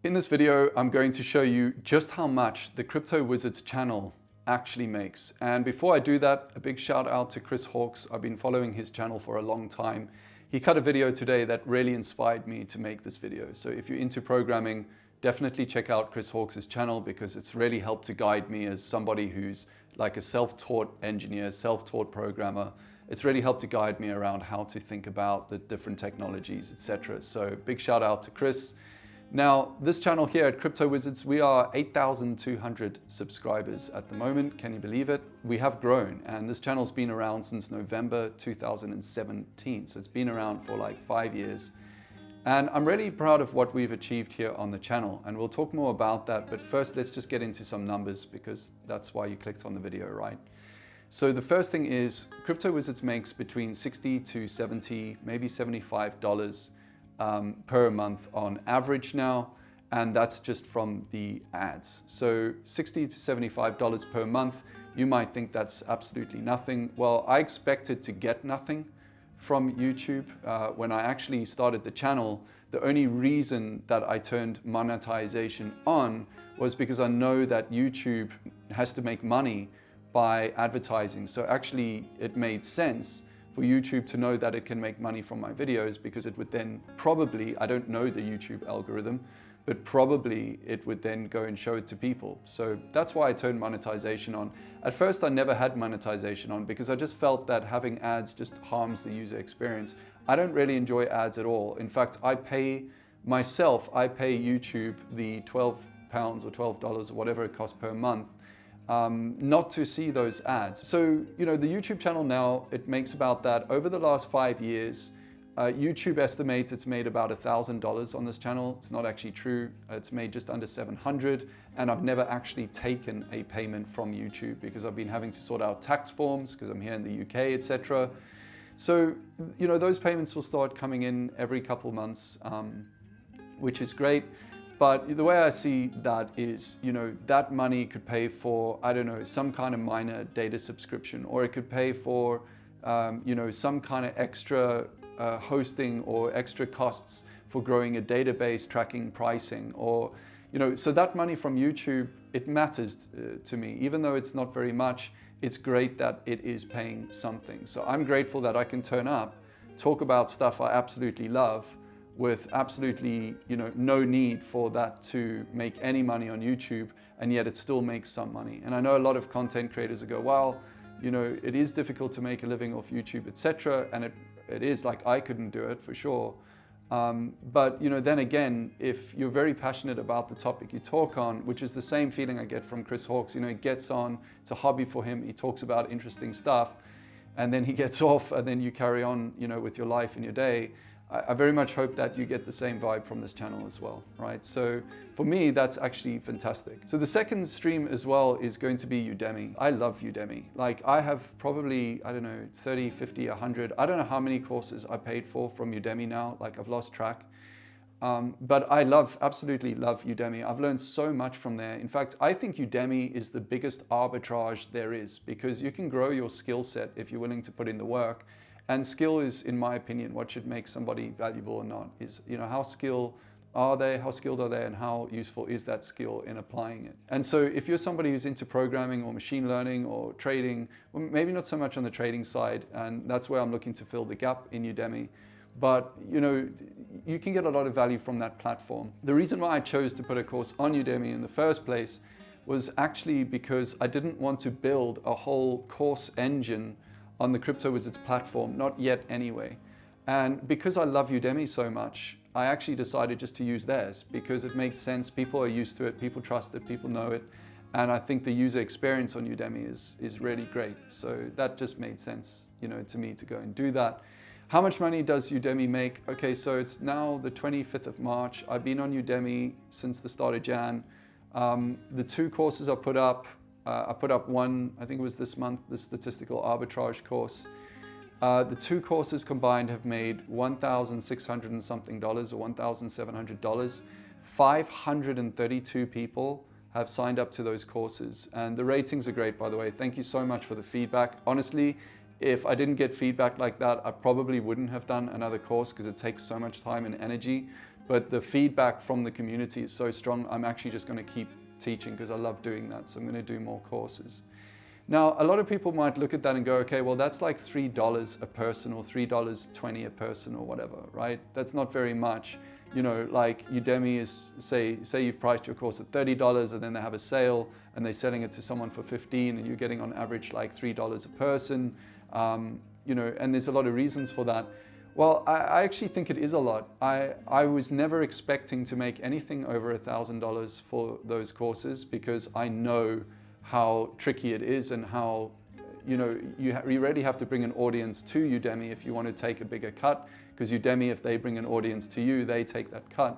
In this video, I'm going to show you just how much the Crypto Wizards channel actually makes. And before I do that, a big shout out to Chris Hawkes. I've been following his channel for a long time. He cut a video today that really inspired me to make this video. So if you're into programming, definitely check out Chris Hawkes' channel because it's really helped to guide me as somebody who's like a self-taught engineer, self-taught programmer. It's really helped to guide me around how to think about the different technologies, etc. So big shout out to Chris. Now, this channel here at Crypto Wizards, we are 8,200 subscribers at the moment. Can you believe it? We have grown, and this channel's been around since November 2017. So it's been around for like 5 years. And I'm really proud of what we've achieved here on the channel, and we'll talk more about that. But first, let's just get into some numbers because that's why you clicked on the video, right? So the first thing is Crypto Wizards makes between 60 to 70, maybe $75 per month on average now, and that's just from the ads. So $60 to $75 per month, you might think that's absolutely nothing. Well, I expected to get nothing from YouTube. When I actually started the channel, the only reason that I turned monetization on was because I know that YouTube has to make money by advertising. So actually it made sense for YouTube to know that it can make money from my videos, because it would then probably, I don't know the YouTube algorithm, but probably it would then go and show it to people. So that's why I turned monetization on. At first I never had monetization on because I just felt that having ads just harms the user experience. I don't really enjoy ads at all. In fact, I pay YouTube the £12 or $12 or whatever it costs per month not to see those ads. So, you know, the YouTube channel now, it makes about that. Over the last 5 years, YouTube estimates it's made about $1,000 on this channel. It's not actually true. It's made just under 700, and I've never actually taken a payment from YouTube because I've been having to sort out tax forms because I'm here in the UK, etc. So, you know, those payments will start coming in every couple months, which is great. But the way I see that is, you know, that money could pay for, I don't know, some kind of minor data subscription, or it could pay for, you know, some kind of extra hosting or extra costs for growing a database, tracking pricing, or, you know, so that money from YouTube, it matters to me. Even though it's not very much, it's great that it is paying something. So I'm grateful that I can turn up, talk about stuff I absolutely love, with absolutely, you know, no need for that to make any money on YouTube, and yet it still makes some money. And I know a lot of content creators who go, well, you know, it is difficult to make a living off YouTube, etc. And it is, like, I couldn't do it for sure. But, you know, then again, if you're very passionate about the topic you talk on, which is the same feeling I get from Chris Hawkes, you know, he gets on, it's a hobby for him, he talks about interesting stuff, and then he gets off, and then you carry on, you know, with your life and your day. I very much hope that you get the same vibe from this channel as well, right? So for me, that's actually fantastic. So the second stream as well is going to be Udemy. I love Udemy. Like, I have probably, I don't know, 30, 50, 100. I don't know how many courses I paid for from Udemy now. Like, I've lost track. But I absolutely love Udemy. I've learned so much from there. In fact, I think Udemy is the biggest arbitrage there is, because you can grow your skill set if you're willing to put in the work. And skill is, in my opinion, what should make somebody valuable or not. Is, you know, how skilled are they, and how useful is that skill in applying it. And so if you're somebody who's into programming or machine learning or trading, well, maybe not so much on the trading side, and that's where I'm looking to fill the gap in Udemy, but, you know, you can get a lot of value from that platform. The reason why I chose to put a course on Udemy in the first place was actually because I didn't want to build a whole course engine on the Crypto Wizards platform, not yet anyway. And because I love Udemy so much, I actually decided just to use theirs because it makes sense. People are used to it, people trust it, people know it. And I think the user experience on Udemy is really great. So that just made sense, you know, to me to go and do that. How much money does Udemy make? Okay, so it's now the 25th of March. I've been on Udemy since the start of Jan. The 2 courses I put up one, I think it was this month, the statistical arbitrage course. The 2 courses combined have made $1,600 and something or $1,700. 532 people have signed up to those courses, and the ratings are great, by the way. Thank you so much for the feedback. Honestly, if I didn't get feedback like that, I probably wouldn't have done another course because it takes so much time and energy. but the feedback from the community is so strong, I'm actually just going to keep teaching because I love doing that. So I'm going to do more courses. Now, a lot of people might look at that and go, okay, well, that's like $3 a person or $3.20 a person or whatever, right? That's not very much. You know, like Udemy is, say you've priced your course at $30 and then they have a sale and they're selling it to someone for $15 and you're getting on average like $3 a person, you know, and there's a lot of reasons for that. Well, I actually think it is a lot. I was never expecting to make anything over $1,000 for those courses because I know how tricky it is and how, you know, you really have to bring an audience to Udemy if you want to take a bigger cut, because Udemy, if they bring an audience to you, they take that cut.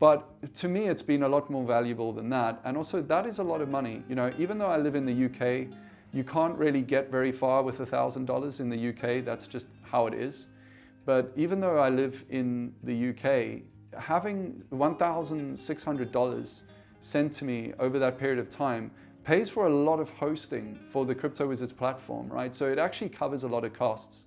But to me, it's been a lot more valuable than that. And also that is a lot of money. You know, even though I live in the UK, you can't really get very far with $1,000 in the UK. That's just how it is. But even though I live in the UK, having $1,600 sent to me over that period of time pays for a lot of hosting for the Crypto Wizards platform, right? So it actually covers a lot of costs.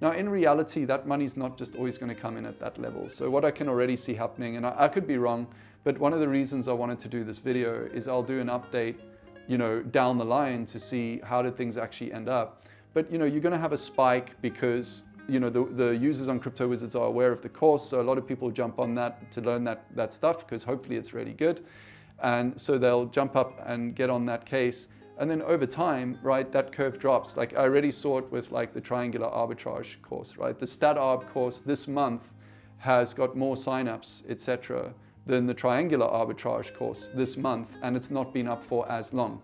Now, in reality, that money's not just always going to come in at that level. So what I can already see happening, and I could be wrong, but one of the reasons I wanted to do this video is I'll do an update, you know, down the line to see how did things actually end up. But, you know, you're going to have a spike because, you know, the users on Crypto Wizards are aware of the course. So a lot of people jump on that to learn that stuff because hopefully it's really good. And so they'll jump up and get on that case. And then over time, right, that curve drops. Like I already saw it with like the triangular arbitrage course, right? The stat arb course this month has got more signups, etc., than the triangular arbitrage course this month, and it's not been up for as long.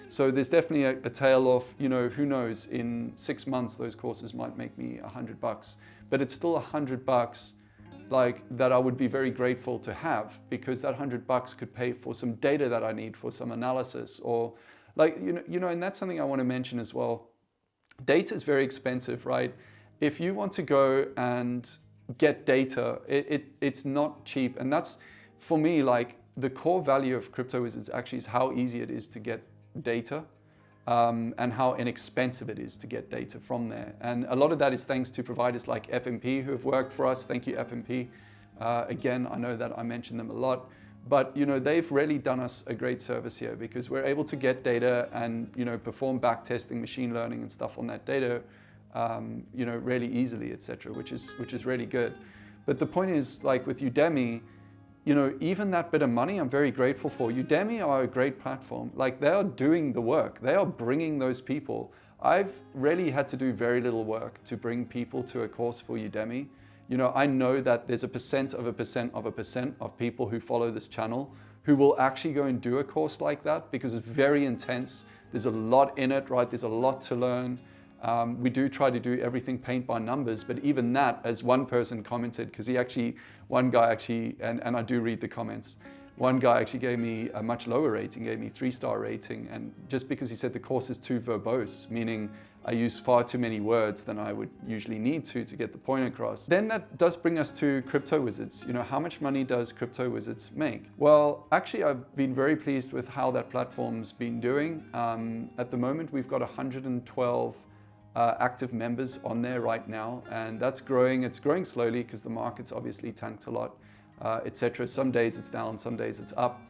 So there's definitely a tail off, you know, who knows, in 6 months, those courses might make me $100, but it's still $100 like that I would be very grateful to have, because that $100 could pay for some data that I need for some analysis, or like, you know, and that's something I want to mention as well. Data is very expensive, right? If you want to go and get data, it's not cheap. And that's, for me, like the core value of Crypto Wizards actually is how easy it is to get data and how inexpensive it is to get data from there. And a lot of that is thanks to providers like FMP who have worked for us. Thank you, FMP. Again, I know that I mention them a lot. But, you know, they've really done us a great service here because we're able to get data and, you know, perform back testing, machine learning and stuff on that data, you know, really easily, etc., which is really good. But the point is, like with Udemy, you know, even that bit of money, I'm very grateful for. Udemy are a great platform. Like they are doing the work. They are bringing those people. I've really had to do very little work to bring people to a course for Udemy. You know, I know that there's a percent of a percent of a percent of people who follow this channel who will actually go and do a course like that because it's very intense. There's a lot in it, right? There's a lot to learn. We do try to do everything paint by numbers, but even that, as one person commented, because one guy actually, and I do read the comments, one guy actually gave me a much lower rating, gave me 3-star rating, and just because he said the course is too verbose, meaning I use far too many words than I would usually need to get the point across. Then that does bring us to Crypto Wizards. You know, how much money does Crypto Wizards make? Well, actually, I've been very pleased with how that platform's been doing. At the moment, we've got 112 active members on there right now, and that's growing. It's growing slowly because the market's obviously tanked a lot, etc. Some days it's down, some days it's up.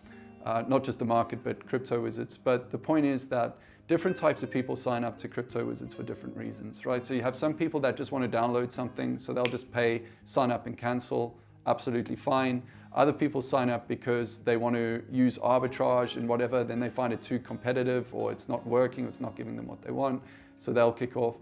Not just the market, but Crypto Wizards. But the point is that different types of people sign up to Crypto Wizards for different reasons, right? So you have some people that just want to download something, so they'll just pay, sign up and cancel, absolutely fine. Other people sign up because they want to use arbitrage and whatever, then they find it too competitive or it's not working, it's not giving them what they want, so they'll kick off.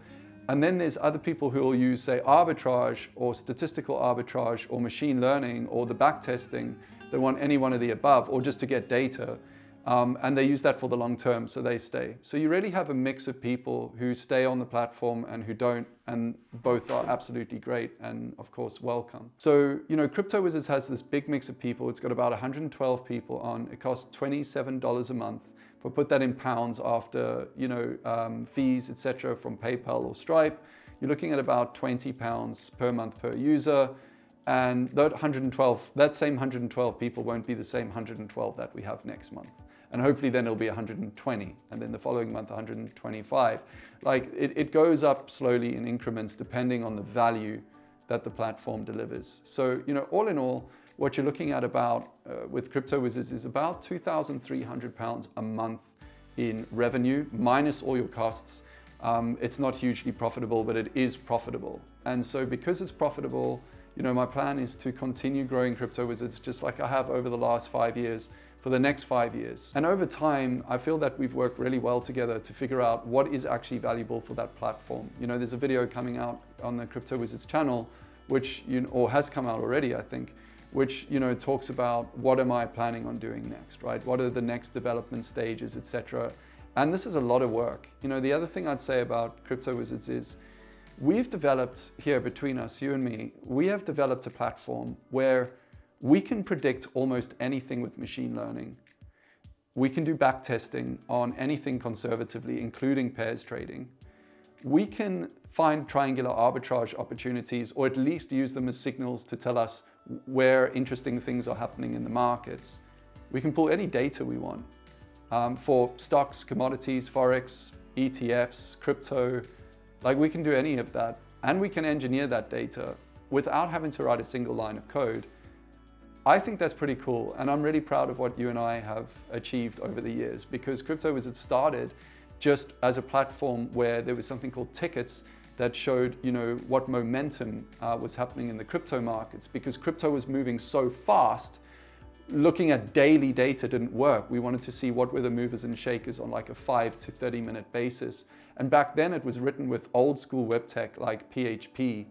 And then there's other people who will use, say, arbitrage or statistical arbitrage or machine learning or the back testing. They want any one of the above or just to get data. And they use that for the long term, so they stay. So you really have a mix of people who stay on the platform and who don't, and both are absolutely great and, of course, welcome. So, you know, Crypto Wizards has this big mix of people. It's got about 112 people on. It costs $27 a month. If I put that in pounds after, you know, fees, etc., from PayPal or Stripe, you're looking at about £20 per month per user. And that same 112 people won't be the same 112 that we have next month. And hopefully then it'll be 120, and then the following month 125. Like it goes up slowly in increments depending on the value that the platform delivers. So, you know, all in all, what you're looking at about with Crypto Wizards is about £2,300 a month in revenue, minus all your costs. It's not hugely profitable, but it is profitable. And so because it's profitable, you know, my plan is to continue growing Crypto Wizards just like I have over the last 5 years, for the next 5 years. And over time, I feel that we've worked really well together to figure out what is actually valuable for that platform. You know, there's a video coming out on the Crypto Wizards channel, which, or has come out already, I think, which, you know, talks about what am I planning on doing next, right? What are the next development stages, etc. And this is a lot of work. You know, the other thing I'd say about Crypto Wizards is we've developed here between us, you and me, we have developed a platform where we can predict almost anything with machine learning. We can do back testing on anything conservatively, including pairs trading. We can find triangular arbitrage opportunities, or at least use them as signals to tell us where interesting things are happening in the markets. We can pull any data we want for stocks, commodities, Forex, ETFs, crypto. Like, we can do any of that, and we can engineer that data without having to write a single line of code. I think that's pretty cool, and I'm really proud of what you and I have achieved over the years, because Crypto Wizards started just as a platform where there was something called tickets that showed, you know, what momentum was happening in the crypto markets, because crypto was moving so fast. Looking at daily data didn't work. We wanted to see what were the movers and shakers on like a 5 to 30 minute basis. And back then it was written with old school web tech like PHP,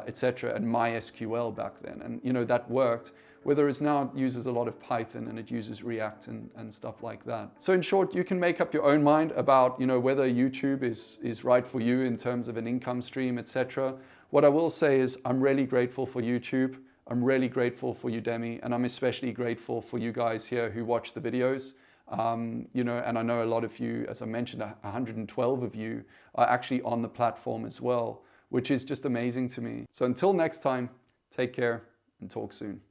etc., and MySQL back then. And you know, that worked. Whereas now it uses a lot of Python and it uses React and stuff like that. So in short, you can make up your own mind about, you know, whether YouTube is right for you in terms of an income stream, etc. What I will say is I'm really grateful for YouTube. I'm really grateful for Udemy, and I'm especially grateful for you guys here who watch the videos. You know, and I know a lot of you, as I mentioned, 112 of you are actually on the platform as well, which is just amazing to me. So until next time, take care and talk soon.